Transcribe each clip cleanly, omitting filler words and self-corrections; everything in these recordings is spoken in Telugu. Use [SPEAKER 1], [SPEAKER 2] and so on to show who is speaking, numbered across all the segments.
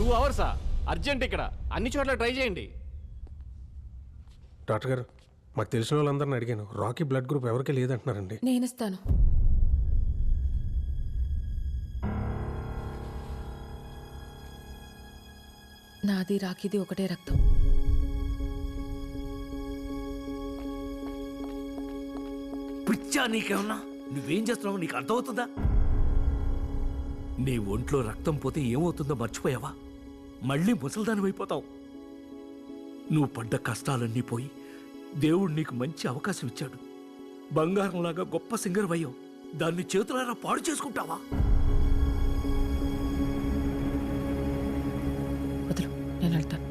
[SPEAKER 1] 2 అవర్సా? అర్జెంట్ ఇక్కడ, అన్ని చోట్ల ట్రై చేయండి.
[SPEAKER 2] డాక్టర్ గారు, మాకు తెలిసిన వాళ్ళందరిని అడిగాను, రాకీ బ్లడ్ గ్రూప్ ఎవరికీ లేదంటున్నారండి.
[SPEAKER 3] నేను ఇస్తాను. నాది రాకీది ఒకటే రక్తం.
[SPEAKER 4] పిచ్చా నీకేమన్నా? నువ్వేం చేస్తున్నావు నీకు అర్థమవుతుందా? నీ ఒంట్లో రక్తం పోతే ఏమవుతుందో మర్చిపోయావా? మళ్ళీ ముసల్దాని అయిపోతావు. నువ్వు పడ్డ కష్టాలన్నీ పోయి దేవుడు నీకు మంచి అవకాశం ఇచ్చాడు. బంగారంలాగా గొప్ప సింగర్ అయ్యావు. దాన్ని చేతులారా పాడు చేసుకుంటావా?
[SPEAKER 3] వదలు, నేను వెళ్తాను.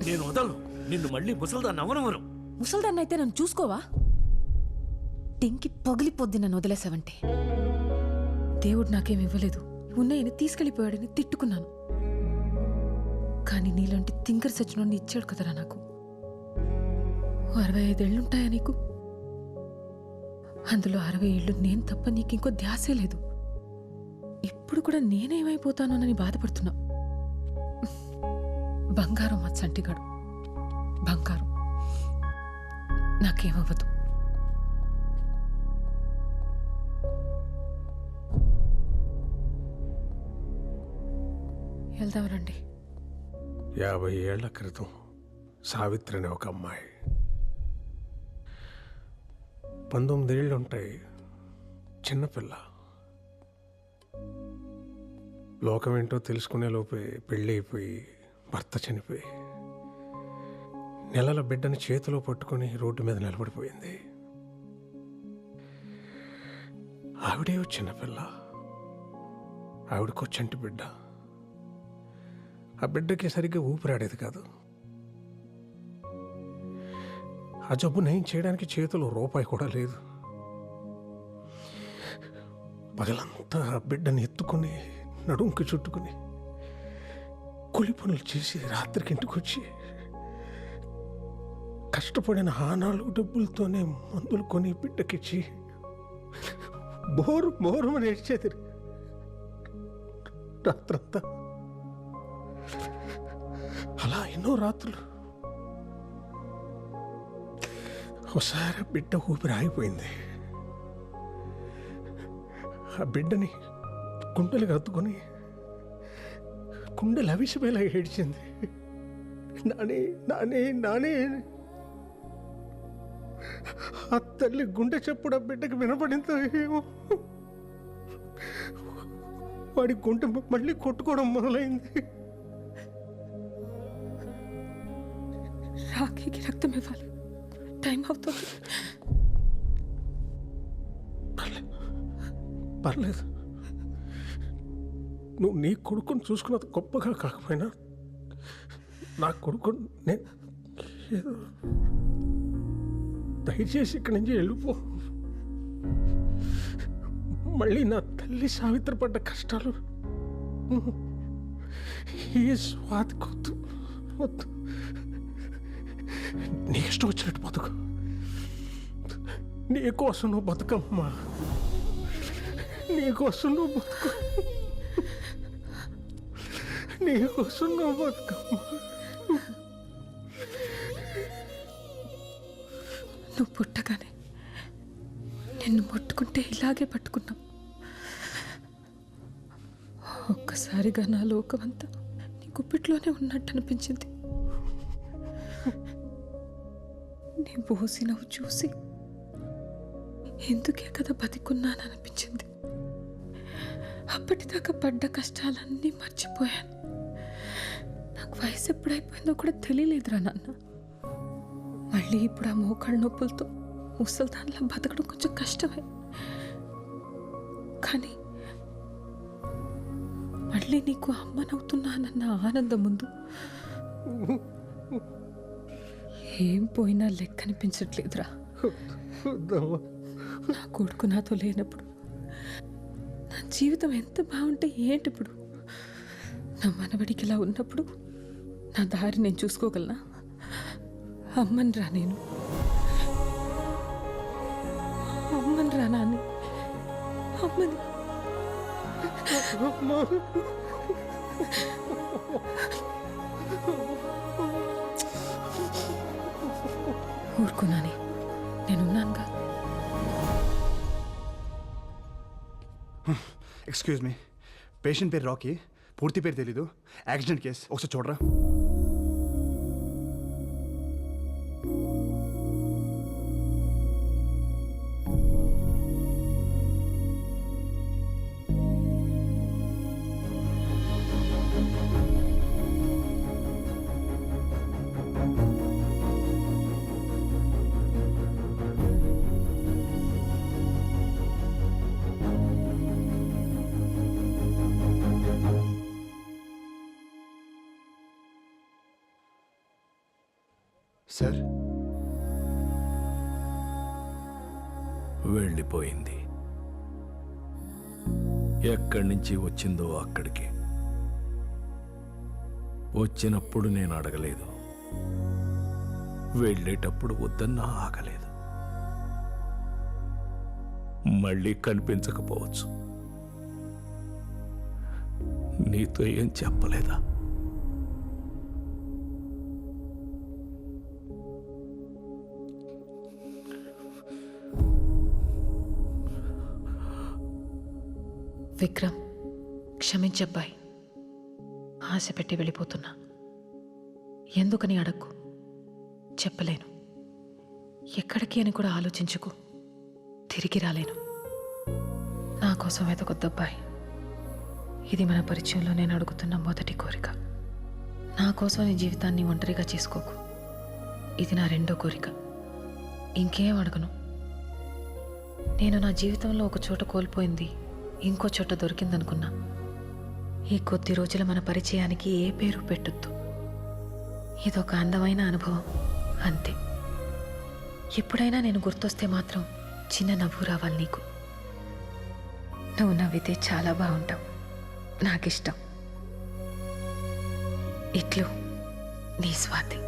[SPEAKER 4] నేను వదలను. నిన్ను మళ్ళీ ముసల్దాన్ని అవనవరం.
[SPEAKER 3] ముసల్దాన్ని అయితే నన్ను చూసుకోవా? టెంకి పగిలిపోద్ది నన్ను వదిలేసావంటే. దేవుడు నాకేం ఇవ్వలేదు, ఉన్నాయని తీసుకెళ్ళిపోయాడని తిట్టుకున్నాను. కానీ నీలాంటి తింకర్ సచ్చినోడిని ఇచ్చాడు కదరా నాకు. 65 ఏళ్ళుంటాయా నీకు? అందులో 60 ఏళ్ళు నేను తప్ప నీకింకో ధ్యాసే లేదు. ఇప్పుడు కూడా నేనేమైపోతానోనని బాధపడుతున్నా. బంగారం మా చంటిగాడు, బంగారం. నాకేమవ్వదు. వెళ్దాం రండి.
[SPEAKER 2] 50 ఏళ్ల క్రితం సావిత్రి అనే ఒక అమ్మాయి, 19 ఏళ్ళు ఉంటాయి, చిన్నపిల్ల. లోకం ఏంటో తెలుసుకునే లోపే పెళ్ళి అయిపోయి భర్త చనిపోయి నెలల బిడ్డని చేతిలో పట్టుకొని రోడ్డు మీద నిలబడిపోయింది. ఆవిడే చిన్నపిల్ల, ఆవిడకో చంటి బిడ్డ. ఆ బిడ్డకి సరిగ్గా ఊపిరాడేది కాదు. ఆ జబ్బు నయం చేయడానికి చేతిలో రూపాయి కూడా లేదు. పగలంతా ఆ బిడ్డని ఎత్తుకొని నడుంకి చుట్టుకుని కూలి పనులు చేసి రాత్రికి ఇంటికి వచ్చి కష్టపడిన ఆ 4 డబ్బులతోనే మందులు కొని బిడ్డకిచ్చి బోరు బోరు అని ఏడ్చేది రాత్రంతా. అలా ఎన్నో రాత్రులు. ఒకసారి బిడ్డ ఊపిరి ఆగిపోయింది. ఆ బిడ్డని గుండెలకు హత్తుకొని గుండెలు అవిసిపోయేలా ఏడ్చింది. నానే నానే నానే. ఆ తల్లి గుండె చప్పుడు ఆ బిడ్డకి వినపడిందో ఏమో. వాడి గుండె మళ్ళీ కొట్టుకోవడం మొదలైంది.
[SPEAKER 3] రాఖీకి రక్తం ఇవ్వాలి, టైం అవుతుంది.
[SPEAKER 2] పర్లేదు, నువ్వు నీ కొడుకుని చూసుకున్నది గొప్పగా కాకపోయినా నా కొడుకు నేను ఏదో దయచేసి ఇక్కడి నుంచి వెళ్ళిపో. మళ్ళీ నా తల్లి సావిత్రి పడ్డ కష్టాలు ఈ స్వాతికొద్దు, వద్దు. నీ ఇష్టం వచ్చినట్టు బతుకు. నీకోసం నువ్వు బతుకమ్మా, నీకోసం నువ్వు బతుకు, నీకోసం నువ్వు బతుకమ్మా.
[SPEAKER 3] నువ్వు పుట్టగానే నిన్ను ముట్టుకుంటే ఇలాగే పట్టుకున్నాం. ఒక్కసారిగా నా లోకమంతా నీ గుప్పిట్లోనే ఉన్నట్టు అనిపించింది. నీ బోసి నవ్వు చూసి ఎందుకే కదా బతికున్నాననిపించింది. అప్పటిదాకా పడ్డ కష్టాలన్నీ మర్చిపోయాను. నాకు వయసు ఎప్పుడైపోయిందో కూడా తెలియలేదురా నాన్న. మళ్ళీ ఇప్పుడు ఆ మోకాళ్ళ నొప్పులతో ముసల్దాన్లా బతకడం కొంచెం కష్టమే. కానీ మళ్ళీ నీకు అమ్మనవుతున్నానన్న ఆనందం ముందు ఏం పోయినా లెక్కనిపించట్లేదురా. నా కొడుకు నాతో లేనప్పుడు నా జీవితం ఎంత బాగుంటే ఏంటిప్పుడు? నా మనవడికి ఇలా ఉన్నప్పుడు నా దారి నేను చూసుకోగలనా? అమ్మని రా, నేను అమ్మని రా నాన్ని, అమ్మని. ఊరుకున్నాని, నేనున్నానుగా.
[SPEAKER 5] ఎక్స్క్యూజ్ మీ, పేషెంట్ పేరు రాకీ, పూర్తి పేరు తెలీదు, యాక్సిడెంట్ కేస్, ఒకసారి చూడరా. సార్,
[SPEAKER 4] వెళ్ళిపోయింది. ఎక్కడి నుంచి వచ్చిందో అక్కడికి. వచ్చినప్పుడు నేను అడగలేదు, వెళ్ళేటప్పుడు వద్దన్నా ఆగలేదు. మళ్ళీ కనిపించకపోవచ్చు. నీతో ఏం చెప్పలేదా?
[SPEAKER 3] విక్రమ్, క్షమించబ్బాయి. ఆశ పెట్టి వెళ్ళిపోతున్నా. ఎందుకని అడక్కు, చెప్పలేను. ఎక్కడికి అని కూడా ఆలోచించుకు. తిరిగి రాలేను. నా కోసం వెతకొద్దబ్బాయి. ఇది మన పరిచయంలో నేను అడుగుతున్న మొదటి కోరిక. నా కోసం నీ జీవితాన్ని ఒంటరిగా చేసుకోకు. ఇది నా రెండో కోరిక. ఇంకేం అడగను. నేను నా జీవితంలో ఒక చోట కోల్పోయింది ఇంకో చోట దొరికిందనుకున్నా. ఈ కొద్ది రోజుల మన పరిచయానికి ఏ పేరు పెట్టొద్దు. ఇదొక అందమైన అనుభవం, అంతే. ఎప్పుడైనా నేను గుర్తొస్తే మాత్రం చిన్న నవ్వు రావాలి నీకు. నువ్వు నవ్వితే చాలా బాగుంటావు. నాకిష్టం. ఇట్లు నీ స్వాతి.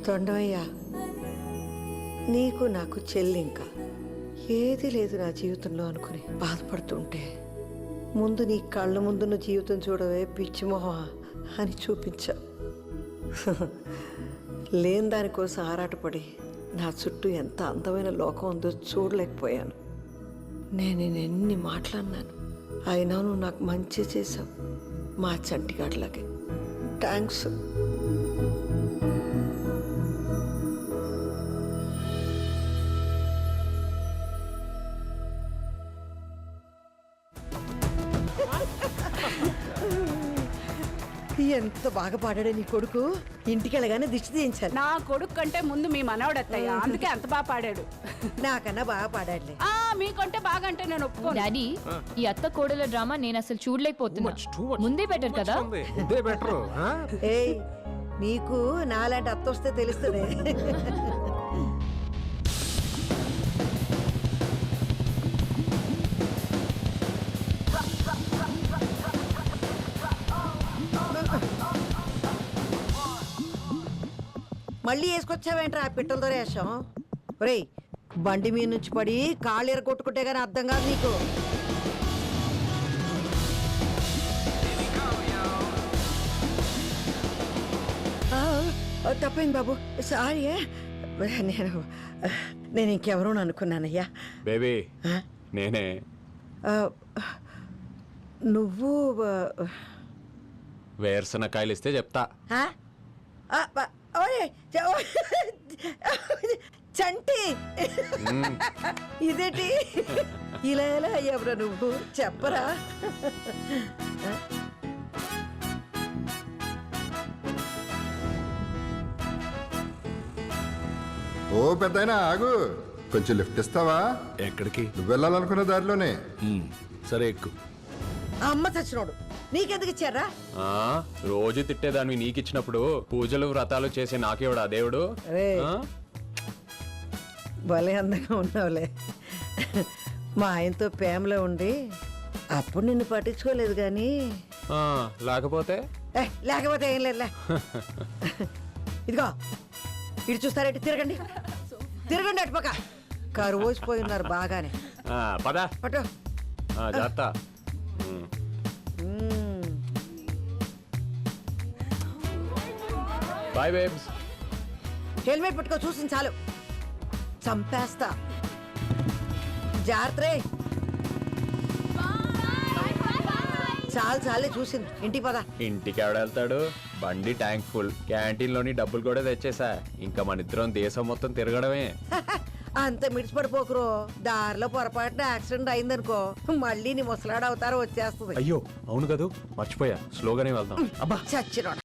[SPEAKER 6] తొండమయ్యా, నీకు నాకు చెల్లింకా ఏది లేదు నా జీవితంలో అనుకుని బాధపడుతుంటే ముందు నీ కళ్ళ ముందున్న జీవితం చూడవే పిచ్చిమొహమా అని చూపించా. లేని దానికోసం ఆరాటపడి నా చుట్టూ ఎంత అందమైన లోకం ఉందో చూడలేకపోయాను. నేను ఎన్ని మాట్లాడినాను, అయినా నువ్వు నాకు మంచి చేసావు. మా చంటిగాడిలాగే. థ్యాంక్స్. ఎంత బాగా పాడాడే నీ కొడుకు. ఇంటికి వెళ్ళగానే దిష్టి తీయించాలి.
[SPEAKER 7] నా కొడుకు కంటే ముందు మీ మనవడత్తయ్య, అందుకే అంత బాగా పాడాడు.
[SPEAKER 6] నాకన్నా బాగా పాడాడులే.
[SPEAKER 7] మీకంటే బాగా అంటే నేను ఒప్పుకోను.
[SPEAKER 8] డాడీ, ఈ అత్త కోడల డ్రామా నేను అసలు చూడలేకపోతున్నా. ముందే బెటర్ కదా.
[SPEAKER 6] ఏయ్, నీకు నాలాంటి అత్త వస్తే తెలుస్తుంది. మళ్ళీ వేసుకొచ్చావేంట్రా ఆ పిట్టలతో వేషం? ఒరేయ్, బండి మీద నుంచి పడి కాళ్ళు ఎరగొట్టుకుంటే కానీ అర్థం కాదు నీకు. తప్పైంది బాబు, సారీ. నేను ఇంకెవరూ అనుకున్నానయ్యా.
[SPEAKER 1] బేబీ, నేనే.
[SPEAKER 6] నువ్వు
[SPEAKER 1] వేరుశనకాయలు ఇస్తే చెప్తా.
[SPEAKER 6] చంటి, ఇదేంటి ఇలా ఎలా అయ్యావురా నువ్వు? చెప్పరా.
[SPEAKER 9] ఓ పెద్దాయనా ఆగు, కొంచెం లిఫ్ట్ ఇస్తావా?
[SPEAKER 4] ఎక్కడికి?
[SPEAKER 9] నువ్వు వెళ్ళాలనుకున్న దారిలోనే.
[SPEAKER 4] సరే ఎక్కు.
[SPEAKER 6] అమ్మ చచ్చినోడు నీకెందుకు ఇచ్చారా?
[SPEAKER 1] ఆ, రోజు తిట్టేదాన్ని నీకిచ్చినప్పుడు పూజలు వ్రతాలు చేసే నాకేవాడు ఆ దేవుడు?
[SPEAKER 6] రే.
[SPEAKER 1] ఆ?
[SPEAKER 6] భలే అందంగా ఉన్నావులే. మా ఆయనతో ప్రేమలో ఉండి అప్పుడు నిన్ను పట్టించుకోలేదు కానీ
[SPEAKER 1] ఆ, లేకపోతే
[SPEAKER 6] లేకపోతే ఏం లేదులే. ఇదిగో ఇటు చూస్తారేంటి? తిరగండి తిరగండి అటుపక్క. కరువు వచ్చిపోయి ఉన్నారు బాగానే.
[SPEAKER 1] ఆ, పద.
[SPEAKER 6] పట్టు.
[SPEAKER 1] జాగ్రత్త. Bye babes.
[SPEAKER 6] హెల్మెట్ పెట్టుకో, చూసింది చాలు. చంపేస్తా. జాగ్రత్త రే. చాలు చాలే చూసింది. ఇంటికి పద.
[SPEAKER 1] ఇంటికి ఎవడ వెళ్తాడు? బండి ట్యాంక్ ఫుల్, క్యాంటీన్ లోని డబ్బులు కూడా తెచ్చేసా. ఇంకా మన ఇద్దరం దేశం మొత్తం తిరగడమే.
[SPEAKER 6] అంత మిడిచిపడిపోకురో. దారిలో పొరపాటున యాక్సిడెంట్ అయిందనుకో మళ్ళీ నీ ముసలాడు అవతారం వచ్చేస్తుంది.
[SPEAKER 1] అయ్యో అవును కదూ, మర్చిపోయా. స్లోగానే వెళ్దాం.
[SPEAKER 6] చచ్చినోడా.